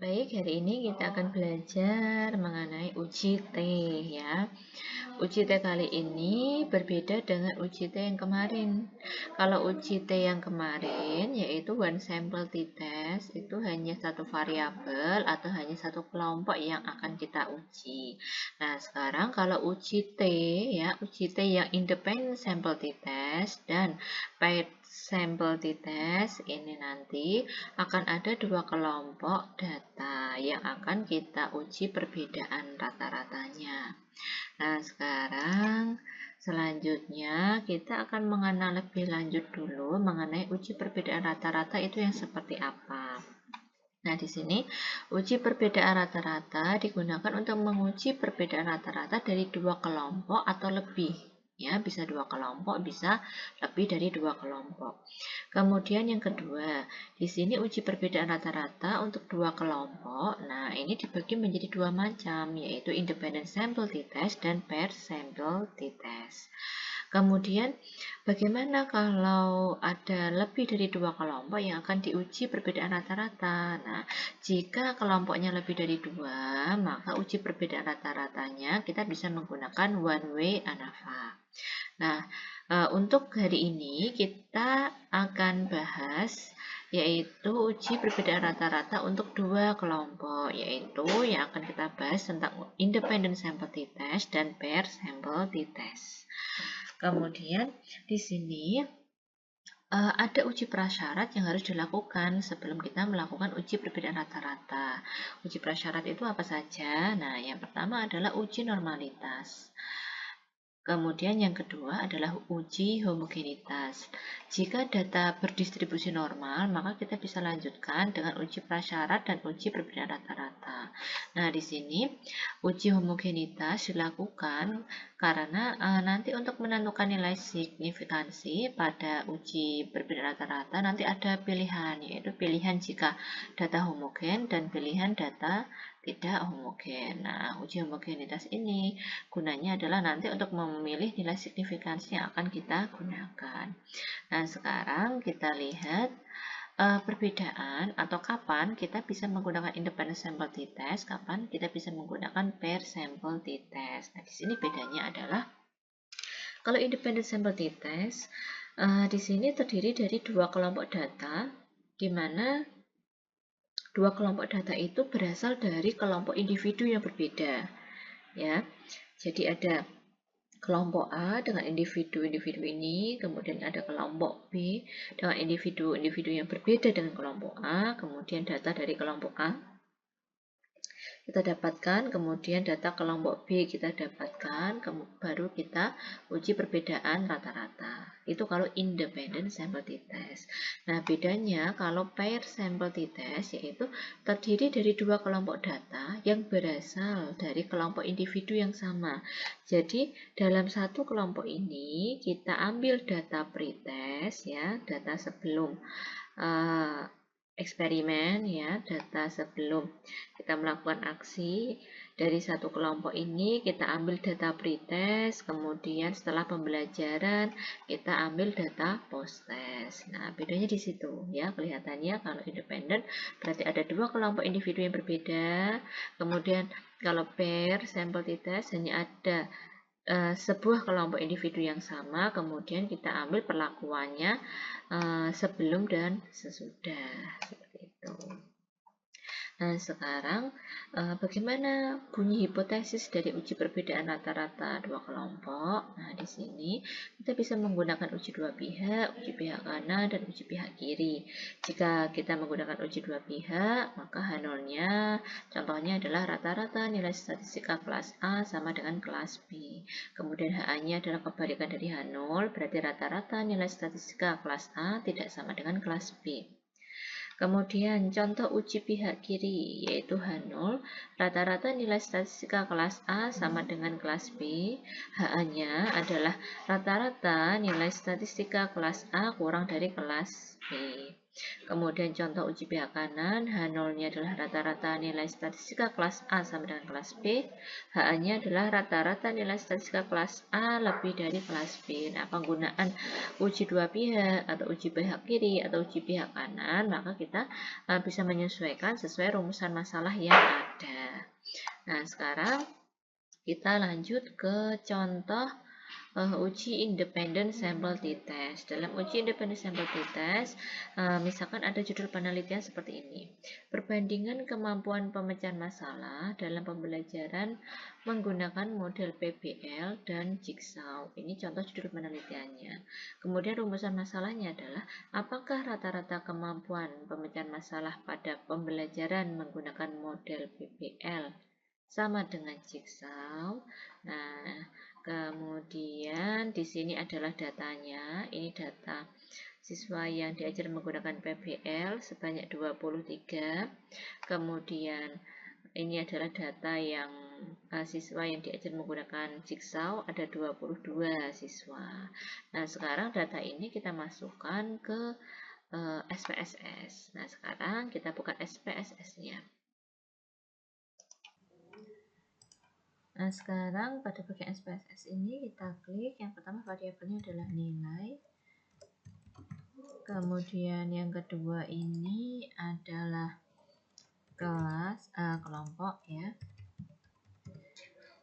Baik, hari ini kita akan belajar mengenai uji T ya. Uji T kali ini berbeda dengan uji T yang kemarin. Kalau uji T yang kemarin yaitu one sample t-test itu hanya satu variabel atau hanya satu kelompok yang akan kita uji. Nah, sekarang kalau uji T ya, uji T yang independent sample t-test dan paired sample t-test ini nanti akan ada dua kelompok data yang akan kita uji perbedaan rata-ratanya. Nah, sekarang selanjutnya kita akan mengenal lebih lanjut dulu mengenai uji perbedaan rata-rata itu yang seperti apa. Nah, di sini uji perbedaan rata-rata digunakan untuk menguji perbedaan rata-rata dari dua kelompok atau lebih. Ya, bisa dua kelompok, bisa lebih dari dua kelompok. Kemudian yang kedua, di sini uji perbedaan rata-rata untuk dua kelompok. Nah, ini dibagi menjadi dua macam, yaitu independent sample t-test dan paired sample t-test. Kemudian, bagaimana kalau ada lebih dari dua kelompok yang akan diuji perbedaan rata-rata? Nah, jika kelompoknya lebih dari dua, maka uji perbedaan rata-ratanya kita bisa menggunakan one way ANAVA. Nah, untuk hari ini kita akan bahas yaitu uji perbedaan rata-rata untuk dua kelompok, yaitu yang akan kita bahas tentang independent sample t-test dan paired sample t-test. Kemudian di sini ada uji prasyarat yang harus dilakukan sebelum kita melakukan uji perbedaan rata-rata. Uji prasyarat itu apa saja? Nah, yang pertama adalah uji normalitas. Kemudian yang kedua adalah uji homogenitas. Jika data berdistribusi normal, maka kita bisa lanjutkan dengan uji prasyarat dan uji perbedaan rata-rata. Nah, di sini uji homogenitas dilakukan karena nanti untuk menentukan nilai signifikansi pada uji perbedaan rata-rata nanti ada pilihan, yaitu pilihan jika data homogen dan pilihan data tidak homogen. Nah, uji homogenitas ini gunanya adalah nanti untuk memilih nilai signifikansi yang akan kita gunakan. Nah, sekarang kita lihat perbedaan atau kapan kita bisa menggunakan independent sample t-test, kapan kita bisa menggunakan paired sample t-test. Nah, di sini bedanya adalah kalau independent sample t-test di sini terdiri dari dua kelompok data, di mana dua kelompok data itu berasal dari kelompok individu yang berbeda. Ya, jadi ada kelompok A dengan individu-individu ini, kemudian ada kelompok B dengan individu-individu yang berbeda dengan kelompok A, kemudian data dari kelompok A kita dapatkan, kemudian data kelompok B kita dapatkan, baru kita uji perbedaan rata-rata. Itu kalau independent sample t-test. Nah, bedanya kalau paired sample t-test yaitu terdiri dari dua kelompok data yang berasal dari kelompok individu yang sama. Jadi, dalam satu kelompok ini kita ambil data pretest ya, data sebelum eksperimen ya, data sebelum kita melakukan aksi. Dari satu kelompok ini kita ambil data pretest, kemudian setelah pembelajaran kita ambil data post-test. Nah, bedanya di situ ya, kelihatannya kalau independen berarti ada dua kelompok individu yang berbeda, kemudian kalau pair sample t-test hanya ada sebuah kelompok individu yang sama, kemudian kita ambil perlakuannya sebelum dan sesudah, seperti itu. Nah, sekarang bagaimana bunyi hipotesis dari uji perbedaan rata-rata dua kelompok? Nah, di sini kita bisa menggunakan uji dua pihak, uji pihak kanan, dan uji pihak kiri. Jika kita menggunakan uji dua pihak, maka H0-nya contohnya adalah rata-rata nilai statistika kelas A sama dengan kelas B. Kemudian HA-nya adalah kebalikan dari H0, berarti rata-rata nilai statistika kelas A tidak sama dengan kelas B. Kemudian contoh uji pihak kiri yaitu H0, rata-rata nilai statistika kelas A sama dengan kelas B, HA-nya adalah rata-rata nilai statistika kelas A kurang dari kelas B. Kemudian contoh uji pihak kanan, H0-nya adalah rata-rata nilai statistika kelas A sama dengan kelas B, HA-nya adalah rata-rata nilai statistika kelas A lebih dari kelas B. Nah, penggunaan uji dua pihak atau uji pihak kiri atau uji pihak kanan, maka kita bisa menyesuaikan sesuai rumusan masalah yang ada. Nah, sekarang kita lanjut ke contoh uji independent sample t-test. Dalam uji independent sample t-test, misalkan ada judul penelitian seperti ini. Perbandingan kemampuan pemecahan masalah dalam pembelajaran menggunakan model PBL dan Jigsaw. Ini contoh judul penelitiannya. Kemudian rumusan masalahnya adalah, apakah rata-rata kemampuan pemecahan masalah pada pembelajaran menggunakan model PBL sama dengan Jigsaw? Nah, kemudian di sini adalah datanya. Ini data siswa yang diajar menggunakan PBL sebanyak 23. Kemudian ini adalah data yang siswa yang diajar menggunakan Jigsaw, ada 22 siswa. Nah, sekarang data ini kita masukkan ke SPSS. Nah, sekarang kita buka SPSS-nya. Nah, sekarang pada bagian SPSS ini kita klik, yang pertama variabelnya adalah nilai. Kemudian yang kedua ini adalah kelas, kelompok ya.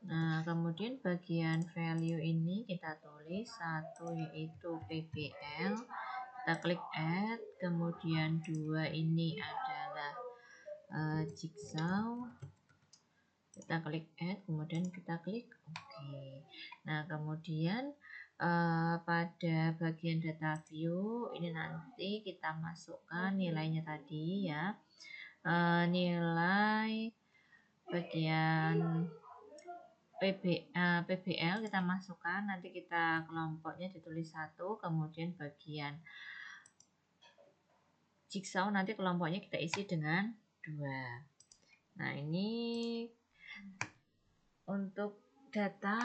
Nah, kemudian bagian value ini kita tulis satu yaitu PBL. Kita klik add, kemudian 2 ini adalah Jigsaw. Kita klik add, kemudian kita klik OK. Nah, kemudian pada bagian data view ini nanti kita masukkan nilainya tadi ya. Nilai bagian PBL kita masukkan, nanti kita kelompoknya ditulis 1, kemudian bagian Jigsaw nanti kelompoknya kita isi dengan 2. Nah, ini untuk data.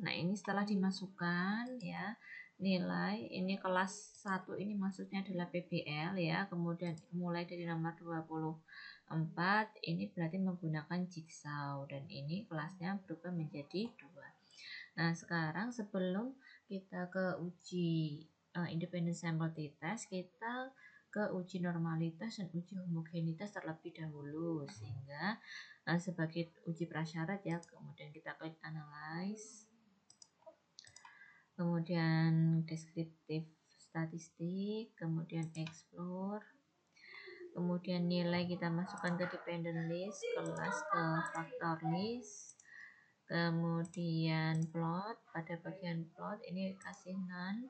Nah, ini setelah dimasukkan ya, nilai ini kelas 1 ini maksudnya adalah PBL ya, kemudian mulai dari nomor 24 ini berarti menggunakan Jigsaw, dan ini kelasnya berubah menjadi 2. Nah, sekarang sebelum kita ke uji independent sample t-test, kita ke uji normalitas dan uji homogenitas terlebih dahulu, sehingga sebagai uji prasyarat ya. Kemudian kita klik analyze, kemudian deskriptif statistik, kemudian explore, kemudian nilai kita masukkan ke dependent list, kelas ke factor list, kemudian plot. Pada bagian plot ini kasih none,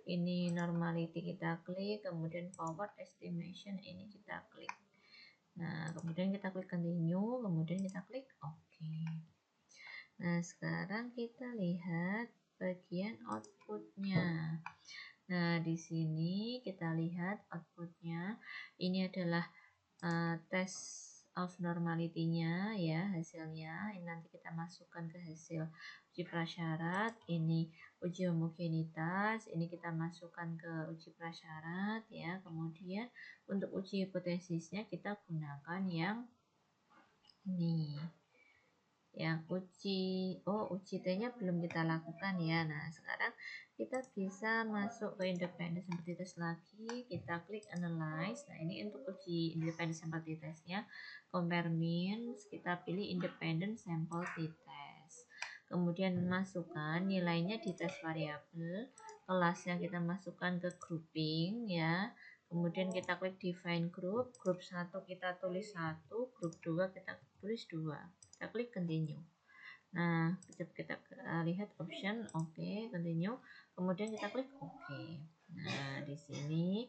ini normality kita klik, kemudian forward estimation ini kita klik. Nah, kemudian kita klik continue, kemudian kita klik OK. Nah, sekarang kita lihat bagian outputnya. Nah, di sini kita lihat outputnya. Ini adalah test of normality-nya ya, hasilnya. Ini nanti kita masukkan ke hasil uji prasyarat. Ini uji homogenitas, ini kita masukkan ke uji prasyarat ya. Kemudian untuk uji hipotesisnya kita gunakan yang ini, yang uji T-nya belum kita lakukan ya. Nah, sekarang kita bisa masuk ke independent sample t-test lagi, kita klik analyze. Nah, ini untuk uji independent sample t-testnya, compare means, kita pilih independent sample t-test, kemudian masukkan nilainya di tes variabel, kelasnya kita masukkan ke grouping ya. Kemudian kita klik define group, grup 1 kita tulis 1, grup 2 kita tulis 2. Kita klik continue. Nah, kita lihat option OK, continue, kemudian kita klik OK. Nah, di sini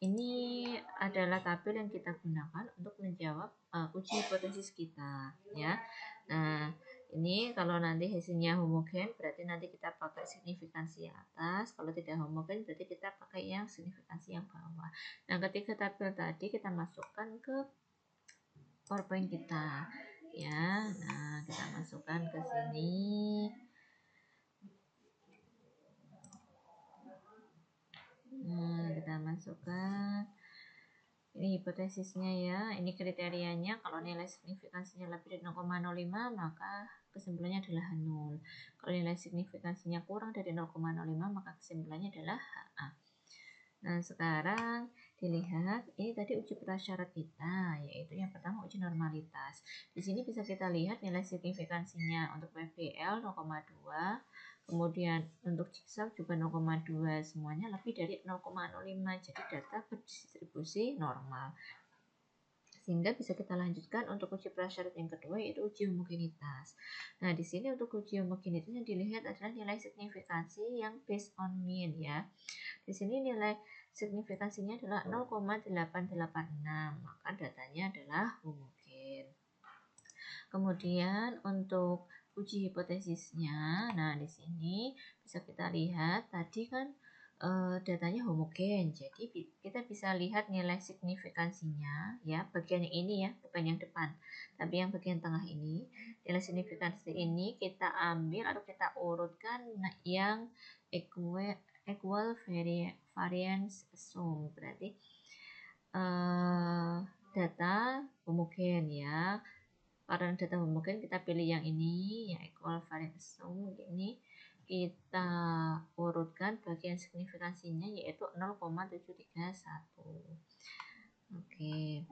ini adalah tabel yang kita gunakan untuk menjawab uji hipotesis kita ya. Nah, ini kalau nanti hasilnya homogen berarti nanti kita pakai signifikansi yang atas, kalau tidak homogen berarti kita pakai yang signifikansi yang bawah. Nah, ketiga tabel tadi kita masukkan ke PowerPoint kita ya. Nah, kita masukkan ke sini. Nah, kita masukkan. Ini hipotesisnya ya, ini kriterianya. Kalau nilai signifikansinya lebih dari 0,05 maka kesimpulannya adalah H0. Kalau nilai signifikansinya kurang dari 0,05 maka kesimpulannya adalah HA. Nah, sekarang dilihat, ini tadi uji prasyarat kita, yaitu yang pertama uji normalitas. Di sini bisa kita lihat nilai signifikansinya untuk PBL 0,2, kemudian untuk jigsaw juga 0,2, semuanya lebih dari 0,05, jadi data berdistribusi normal. Sehingga bisa kita lanjutkan untuk uji prasyarat yang kedua, yaitu uji homogenitas. Nah, di sini untuk uji homogenitas yang dilihat adalah nilai signifikansi yang based on mean ya. Di sini nilai signifikansinya adalah 0,886, maka datanya adalah homogen. Kemudian untuk uji hipotesisnya, nah di sini bisa kita lihat tadi kan datanya homogen, jadi kita bisa lihat nilai signifikansinya ya, bagian yang ini ya, bukan yang depan, tapi yang bagian tengah ini. Nilai signifikansi ini kita ambil atau kita urutkan yang equal variance sum, berarti data homogen ya. Karena data homogen kita pilih yang ini, yang equal variance sum. Ini kita urutkan bagian signifikansinya yaitu 0,731. Oke.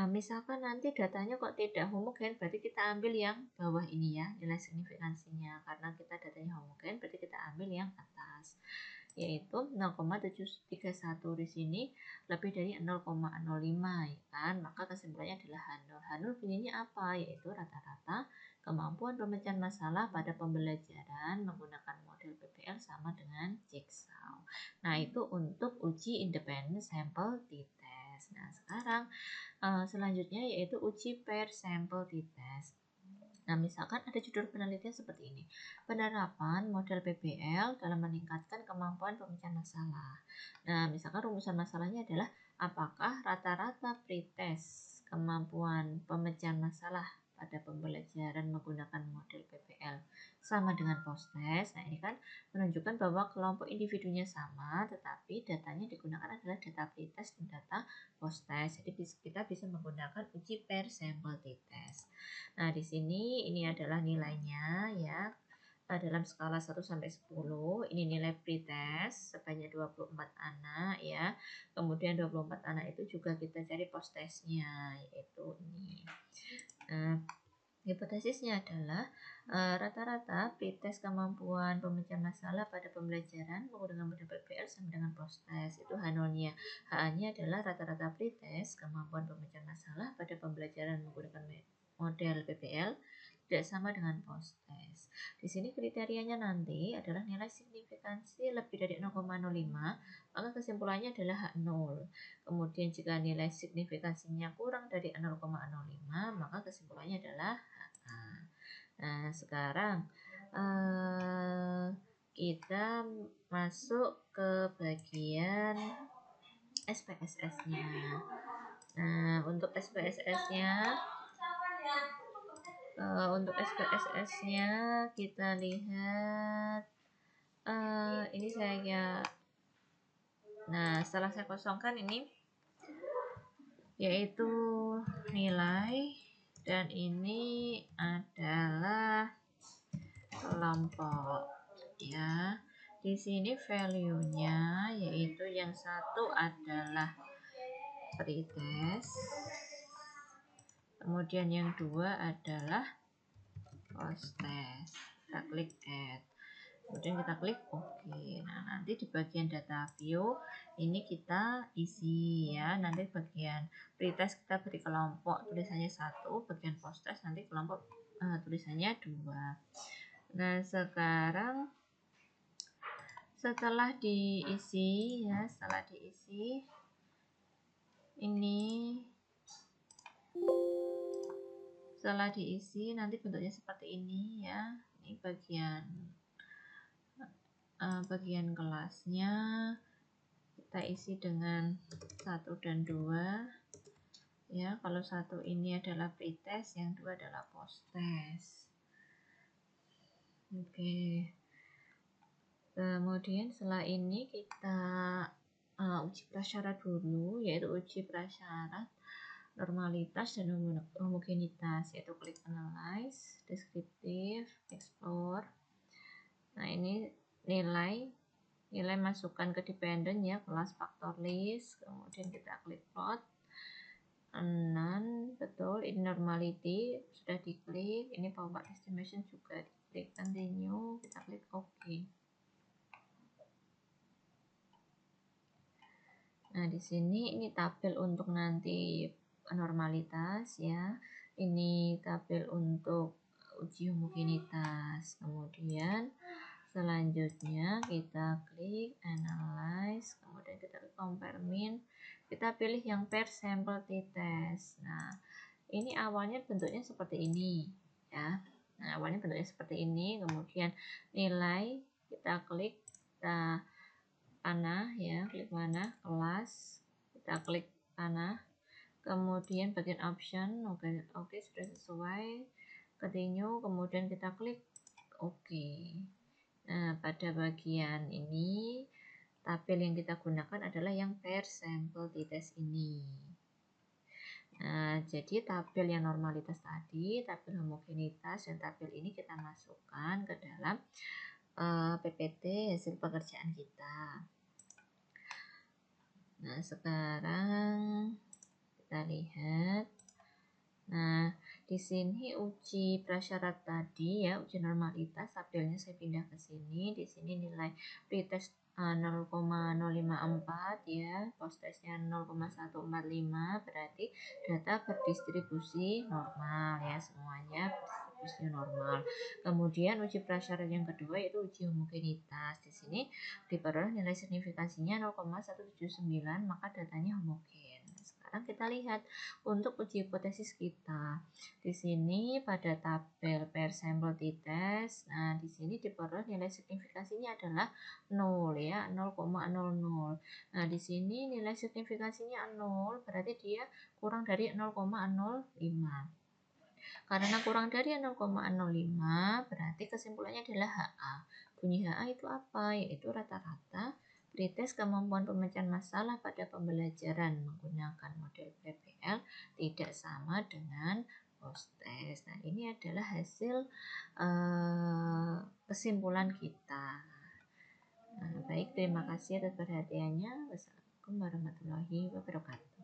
Misalkan nanti datanya kok tidak homogen, berarti kita ambil yang bawah ini ya, nilai signifikansinya. Karena kita datanya homogen, berarti kita ambil yang atas, yaitu 0,731. Di sini lebih dari 0,05 ya kan, maka kesimpulannya adalah H0. H0 bunyinya apa? Yaitu rata-rata kemampuan pemecahan masalah pada pembelajaran menggunakan model PBL sama dengan jigsaw. Nah, itu untuk uji independent sample t-test. Nah, sekarang selanjutnya yaitu uji pair sample t-test. Nah, misalkan ada judul penelitian seperti ini, penerapan model PBL dalam meningkatkan kemampuan pemecahan masalah. Nah, misalkan rumusan masalahnya adalah apakah rata-rata pretest kemampuan pemecahan masalah pada pembelajaran menggunakan model PBL sama dengan post-test. Nah, ini kan menunjukkan bahwa kelompok individunya sama, tetapi datanya digunakan adalah data pretest dan data post-test. Jadi kita bisa menggunakan uji pair sample t-test. Nah, di sini ini adalah nilainya ya. Dalam skala 1 sampai 10, ini nilai pretest sebanyak 24 anak ya. Kemudian 24 anak itu juga kita cari post-testnya, yaitu ini. Hipotesisnya adalah rata-rata pretest kemampuan pemecahan masalah pada pembelajaran menggunakan model PBL sama dengan post-test, itu H0-nya. H-nya adalah rata-rata pretest kemampuan pemecahan masalah pada pembelajaran menggunakan model PBL tidak sama dengan post-test. Di sini kriterianya nanti adalah nilai signifikansi lebih dari 0,05, maka kesimpulannya adalah H0. Kemudian jika nilai signifikansinya kurang dari 0,05, maka kesimpulannya adalah HA. Nah, sekarang kita masuk ke bagian SPSS-nya. Nah, untuk SPSS-nya kita lihat ini saya setelah saya kosongkan ini yaitu nilai, dan ini adalah kelompok ya. Di sini value-nya yaitu yang satu adalah pretest, kemudian yang dua adalah post-test. Kita klik add, kemudian kita klik OK. Nah, nanti di bagian data view ini kita isi ya. Nanti bagian pretest kita beri kelompok tulisannya 1, bagian post-test nanti kelompok tulisannya 2. Nah, sekarang setelah diisi nanti bentuknya seperti ini ya. Ini bagian kelasnya kita isi dengan 1 dan 2 ya. Kalau 1 ini adalah pretest, yang 2 adalah post-test. Oke. Kemudian setelah ini kita uji prasyarat dulu, yaitu uji prasyarat normalitas dan homogenitas, yaitu klik analyze, deskriptif, explore. Nah, ini nilai masukkan ke dependent ya, kelas faktor list, kemudian kita klik plot. None, betul, ini normality sudah diklik, ini forward estimation juga diklik, continue, kita klik OK. Nah, di sini ini tabel untuk nanti normalitas ya. Ini tabel untuk uji homogenitas. Kemudian selanjutnya kita klik analyze, kemudian kita klik compare mean. Kita pilih yang per sample t-test. Nah, ini awalnya bentuknya seperti ini ya. Nah, awalnya bentuknya seperti ini, kemudian nilai kita klik, kita panah ya, klik panah, kelas, kita klik panah, kemudian bagian option, oke, sudah sesuai, continue, kemudian kita klik oke. Nah, pada bagian ini tabel yang kita gunakan adalah yang per sample t-test ini. Nah, jadi tabel yang normalitas tadi, tabel homogenitas, dan tabel ini kita masukkan ke dalam PPT hasil pekerjaan kita. Nah, sekarang kita lihat. Nah, di sini uji prasyarat tadi ya, uji normalitas, tabelnya saya pindah ke sini. Di sini nilai pretest 0,054 ya, post testnya 0,145, berarti data berdistribusi normal ya, semuanya berdistribusi normal. Kemudian uji prasyarat yang kedua yaitu uji homogenitas. Di sini diperoleh nilai signifikasinya 0,179, maka datanya homogen. Sekarang kita lihat untuk uji hipotesis kita. Di sini pada tabel per sample t-test, nah di sini diperoleh nilai signifikasinya adalah 0 ya, 0,00. Nah, di sini nilai signifikasinya 0, berarti dia kurang dari 0,05. Karena kurang dari 0,05, berarti kesimpulannya adalah HA. Bunyi HA itu apa? Yaitu rata-rata pretest kemampuan pemecahan masalah pada pembelajaran menggunakan model PPL tidak sama dengan post test. Nah, ini adalah hasil kesimpulan kita. Nah, baik, terima kasih atas perhatiannya. Wassalamualaikum warahmatullahi wabarakatuh.